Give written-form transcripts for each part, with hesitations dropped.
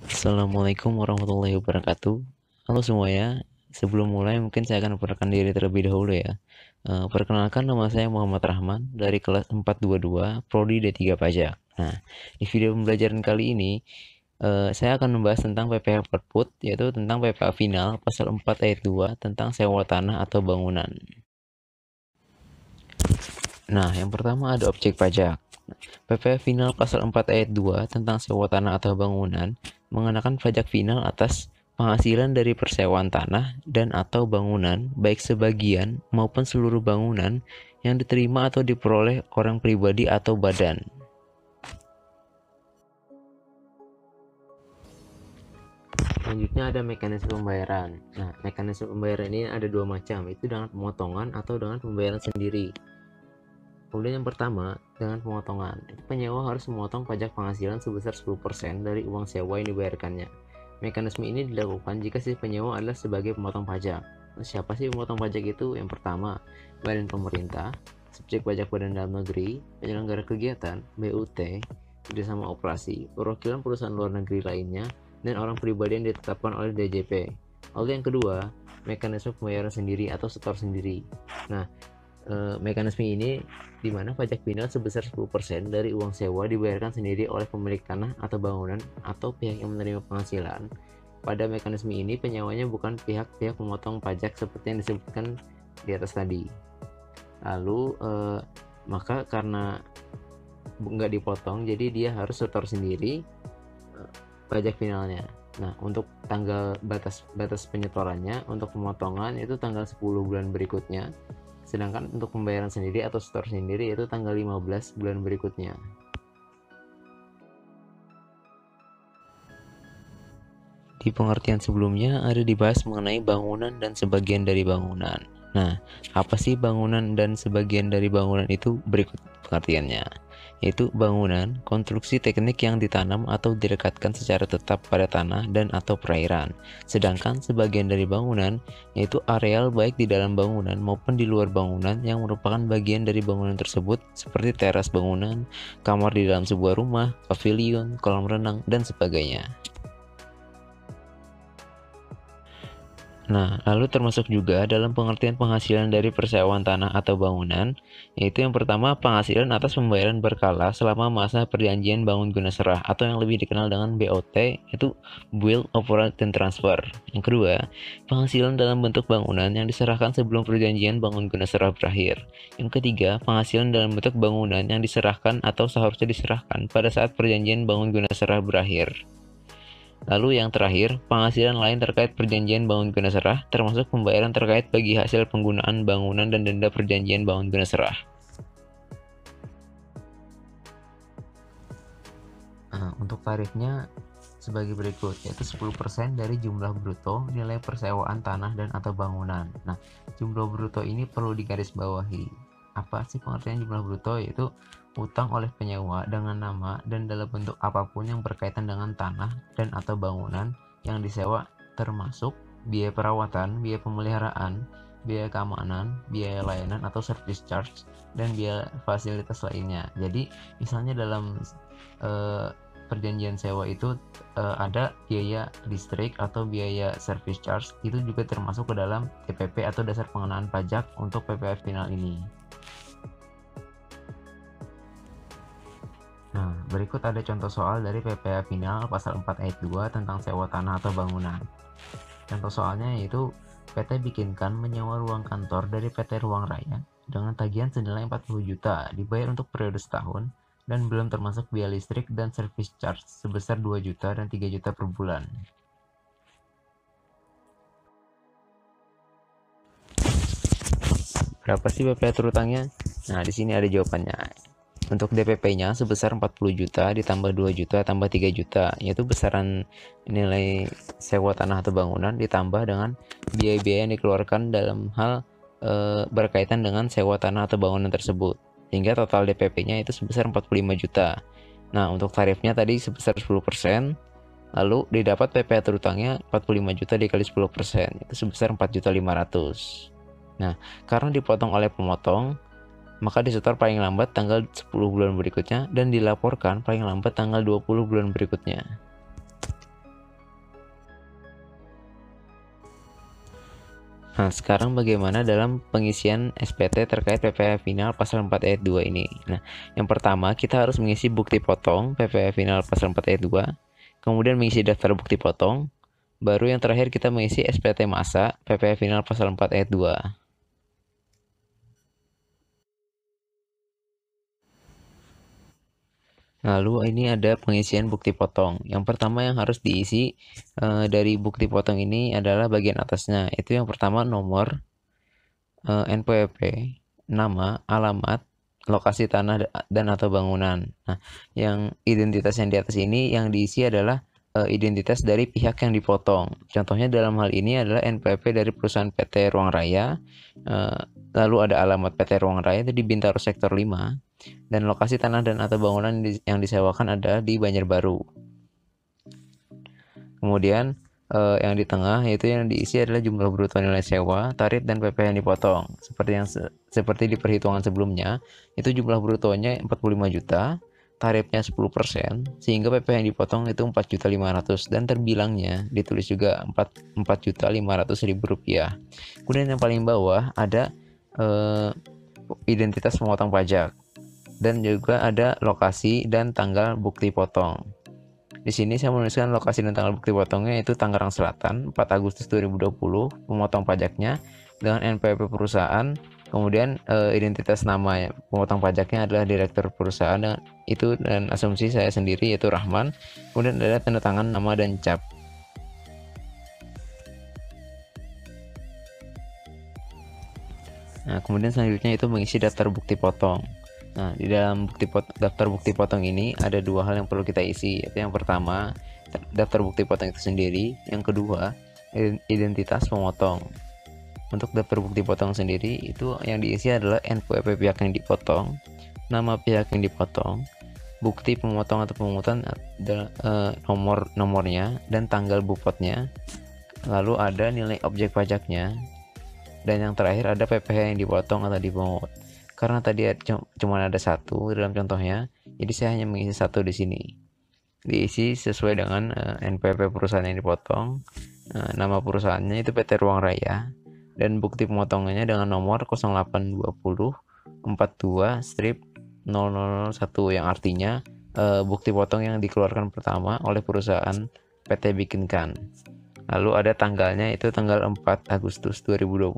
Assalamualaikum warahmatullahi wabarakatuh. Halo semuanya, sebelum mulai mungkin saya akan memperkenalkan diri terlebih dahulu ya. Perkenalkan, nama saya Muhammad Rahman dari kelas 422 Prodi D3 Pajak. Nah, di video pembelajaran kali ini saya akan membahas tentang PPh Output, yaitu tentang PPh Final pasal 4 ayat 2 tentang sewa tanah atau bangunan. Nah, yang pertama ada objek pajak. PPh Final pasal 4 ayat 2 tentang sewa tanah atau bangunan mengenakan pajak final atas penghasilan dari persewaan tanah dan atau bangunan, baik sebagian maupun seluruh bangunan yang diterima atau diperoleh orang pribadi atau badan. Selanjutnya ada mekanisme pembayaran. Nah, mekanisme pembayaran ini ada dua macam, itu dengan pemotongan atau dengan pembayaran sendiri. Kemudian yang pertama, dengan pemotongan. Penyewa harus memotong pajak penghasilan sebesar 10% dari uang sewa yang dibayarkannya. Mekanisme ini dilakukan jika si penyewa adalah sebagai pemotong pajak. Nah, siapa sih pemotong pajak itu? Yang pertama, badan pemerintah, subjek pajak badan dalam negeri, penyelenggara kegiatan, BUT, kerjasama operasi, perwakilan perusahaan luar negeri lainnya, dan orang pribadi yang ditetapkan oleh DJP. Lalu yang kedua, mekanisme pembayaran sendiri atau setor sendiri. Nah, mekanisme ini di mana pajak final sebesar 10% dari uang sewa dibayarkan sendiri oleh pemilik tanah atau bangunan atau pihak yang menerima penghasilan. Pada mekanisme ini penyewanya bukan pihak-pihak memotong pajak seperti yang disebutkan di atas tadi. Lalu maka karena nggak dipotong, jadi dia harus setor sendiri pajak finalnya. Nah, untuk tanggal batas penyetorannya untuk pemotongan itu tanggal 10 bulan berikutnya. Sedangkan untuk pembayaran sendiri atau setor sendiri itu tanggal 15 bulan berikutnya. Di pengertian sebelumnya ada dibahas mengenai bangunan dan sebagian dari bangunan. Nah, apa sih bangunan dan sebagian dari bangunan itu? Berikut pengertiannya, yaitu bangunan, konstruksi teknik yang ditanam atau direkatkan secara tetap pada tanah dan atau perairan. Sedangkan sebagian dari bangunan, yaitu areal baik di dalam bangunan maupun di luar bangunan yang merupakan bagian dari bangunan tersebut, seperti teras bangunan, kamar di dalam sebuah rumah, pavilion, kolam renang, dan sebagainya. Nah, lalu termasuk juga dalam pengertian penghasilan dari persewaan tanah atau bangunan, yaitu yang pertama penghasilan atas pembayaran berkala selama masa perjanjian bangun guna serah atau yang lebih dikenal dengan BOT, itu Build, Operate, dan Transfer. Yang kedua, penghasilan dalam bentuk bangunan yang diserahkan sebelum perjanjian bangun guna serah berakhir. Yang ketiga, penghasilan dalam bentuk bangunan yang diserahkan atau seharusnya diserahkan pada saat perjanjian bangun guna serah berakhir. Lalu yang terakhir, penghasilan lain terkait perjanjian bangun guna serah, termasuk pembayaran terkait bagi hasil penggunaan bangunan dan denda perjanjian bangun guna serah. Nah, untuk tarifnya sebagai berikut, yaitu 10% dari jumlah bruto nilai persewaan tanah dan atau bangunan. Nah, jumlah bruto ini perlu digarisbawahi. Apa sih pengertian jumlah bruto? Yaitu utang oleh penyewa dengan nama dan dalam bentuk apapun yang berkaitan dengan tanah dan atau bangunan yang disewa, termasuk biaya perawatan, biaya pemeliharaan, biaya keamanan, biaya layanan atau service charge, dan biaya fasilitas lainnya. Jadi misalnya dalam perjanjian sewa itu ada biaya listrik atau biaya service charge, itu juga termasuk ke dalam DPP atau dasar pengenaan pajak untuk PPh final ini. Nah, berikut ada contoh soal dari PPh final pasal 4 ayat 2 tentang sewa tanah atau bangunan. Contoh soalnya yaitu PT bikinkan menyewa ruang kantor dari PT Ruang Raya dengan tagihan senilai 40 juta dibayar untuk periode setahun dan belum termasuk biaya listrik dan service charge sebesar 2 juta dan 3 juta per bulan. Berapa sih PPh terutangnya? Nah, di sini ada jawabannya. Untuk DPP-nya sebesar 40 juta ditambah 2 juta tambah 3 juta, yaitu besaran nilai sewa tanah atau bangunan ditambah dengan biaya-biaya yang dikeluarkan dalam hal berkaitan dengan sewa tanah atau bangunan tersebut. Sehingga total DPP-nya itu sebesar 45 juta. Nah, untuk tarifnya tadi sebesar 10%, lalu didapat PPh terutangnya 45 juta dikali 10%, itu sebesar 4.500.000. Nah, karena dipotong oleh pemotong, maka disetor paling lambat tanggal 10 bulan berikutnya dan dilaporkan paling lambat tanggal 20 bulan berikutnya. Nah, sekarang bagaimana dalam pengisian SPT terkait PPh final pasal 4 ayat 2 ini? Nah, yang pertama kita harus mengisi bukti potong PPh final pasal 4 ayat 2, kemudian mengisi daftar bukti potong, baru yang terakhir kita mengisi SPT masa PPh final pasal 4 ayat 2. Lalu ini ada pengisian bukti potong. Yang pertama yang harus diisi dari bukti potong ini adalah bagian atasnya. Itu yang pertama nomor, NPWP, nama, alamat, lokasi tanah dan atau bangunan. Nah, yang identitas yang di atas ini yang diisi adalah identitas dari pihak yang dipotong. Contohnya dalam hal ini adalah NPWP dari perusahaan PT Ruang Raya, lalu ada alamat PT Ruang Raya itu di Bintaro Sektor 5, dan lokasi tanah dan atau bangunan yang disewakan ada di Banjarbaru. Kemudian yang di tengah yaitu yang diisi adalah jumlah bruto nilai sewa, tarif dan PPh yang dipotong. Seperti di perhitungan sebelumnya, itu jumlah brutonya 45 juta, tarifnya 10%, sehingga PPh yang dipotong itu 4.500.000 dan terbilangnya ditulis juga 4.500.000 rupiah. Kemudian yang paling bawah ada identitas pemotong pajak dan juga ada lokasi dan tanggal bukti potong. Di sini saya menuliskan lokasi dan tanggal bukti potongnya yaitu Tangerang Selatan, 4 Agustus 2020, pemotong pajaknya dengan NPWP perusahaan, kemudian identitas nama pemotong pajaknya adalah direktur perusahaan dan asumsi saya sendiri yaitu Rahman, kemudian ada tanda tangan, nama dan cap. Nah, kemudian selanjutnya itu mengisi daftar bukti potong. Nah, di dalam daftar bukti potong ini ada dua hal yang perlu kita isi, yaitu yang pertama daftar bukti potong itu sendiri, yang kedua identitas pemotong. Untuk daftar bukti potong sendiri itu yang diisi adalah NPWP pihak yang dipotong, nama pihak yang dipotong, bukti pemotong atau pemungutan, nomornya dan tanggal bupotnya, lalu ada nilai objek pajaknya, dan yang terakhir ada PPh yang dipotong atau dipungut. Karena tadi cuma ada satu dalam contohnya, jadi saya hanya mengisi satu di sini. Diisi sesuai dengan NPWP perusahaan yang dipotong, nama perusahaannya itu PT Ruang Raya, dan bukti pemotongannya dengan nomor 0820 42-0001 yang artinya bukti potong yang dikeluarkan pertama oleh perusahaan PT Bikinkan. Lalu ada tanggalnya itu tanggal 4 Agustus 2020.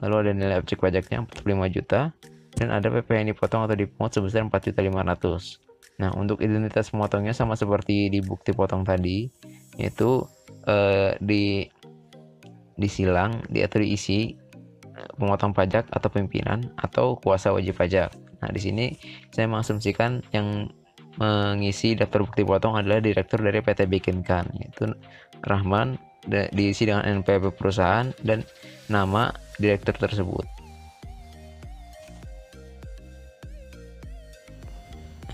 Lalu ada nilai objek pajaknya 45 juta dan ada PPh yang dipotong atau dipungut sebesar 4.500.000. Nah, untuk identitas pemotongnya sama seperti di bukti potong tadi, yaitu disilang atau diisi pemotong pajak atau pimpinan atau kuasa wajib pajak. Nah, di sini saya mengasumsikan yang mengisi daftar bukti potong adalah direktur dari PT Bikinkan, yaitu Rahman, diisi dengan NPWP perusahaan dan nama direktur tersebut.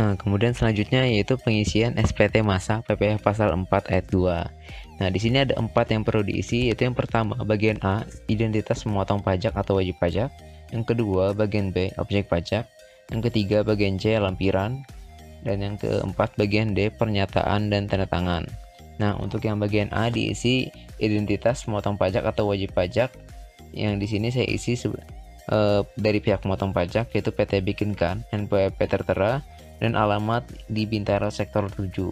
Nah, kemudian selanjutnya yaitu pengisian SPT masa PPh pasal 4 ayat 2. Nah, di sini ada 4 yang perlu diisi, yaitu yang pertama bagian A, identitas pemotong pajak atau wajib pajak, yang kedua bagian B, objek pajak, yang ketiga bagian C, lampiran, dan yang keempat bagian D, pernyataan dan tanda tangan. Nah, untuk yang bagian A diisi identitas pemotong pajak atau wajib pajak, yang di sini saya isi dari pihak pemotong pajak yaitu PT Bikinkan, NPWP tertera, dan alamat di Bintaro Sektor 7.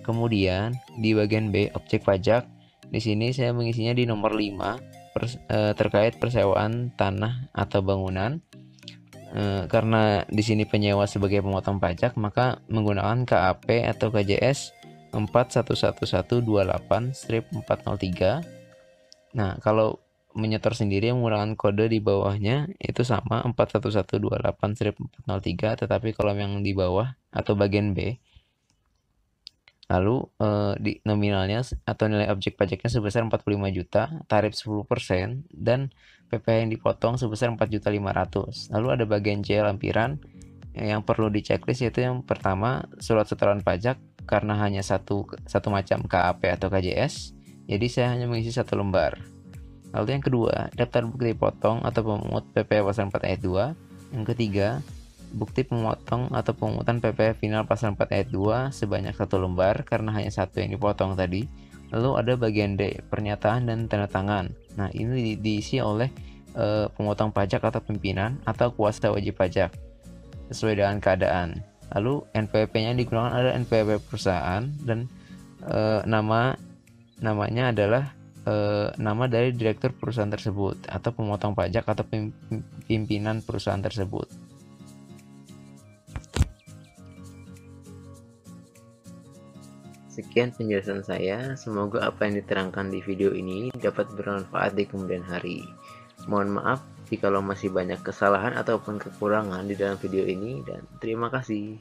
Kemudian di bagian B, objek pajak, di sini saya mengisinya di nomor 5 terkait persewaan tanah atau bangunan. Karena di sini penyewa sebagai pemotong pajak, maka menggunakan KAP atau KJS 411128-403. Nah, kalau menyetor sendiri menggunakan kode di bawahnya itu sama 411128-403, tetapi kalau yang di bawah atau bagian B, lalu di nominalnya atau nilai objek pajaknya sebesar 45 juta, tarif 10%, dan PPh yang dipotong sebesar 4.500.000. Lalu ada bagian C, lampiran, yang perlu diceklis yaitu yang pertama surat setoran pajak, karena hanya satu macam KAP atau KJS, jadi saya hanya mengisi satu lembar. Lalu yang kedua, daftar bukti potong atau pemungut PPh pasal 4 ayat 2. Yang ketiga, bukti pemotong atau pemungutan PPh final pasal 4 ayat 2 sebanyak satu lembar karena hanya satu yang dipotong tadi. Lalu ada bagian D, pernyataan dan tanda tangan. Nah, ini diisi oleh pemotong pajak atau pimpinan atau kuasa wajib pajak sesuai dengan keadaan. Lalu NPWP-nya digunakan ada NPWP perusahaan dan namanya adalah nama dari direktur perusahaan tersebut atau pemotong pajak atau pimpinan perusahaan tersebut. Sekian penjelasan saya, semoga apa yang diterangkan di video ini dapat bermanfaat di kemudian hari. Mohon maaf jika masih banyak kesalahan ataupun kekurangan di dalam video ini, dan terima kasih.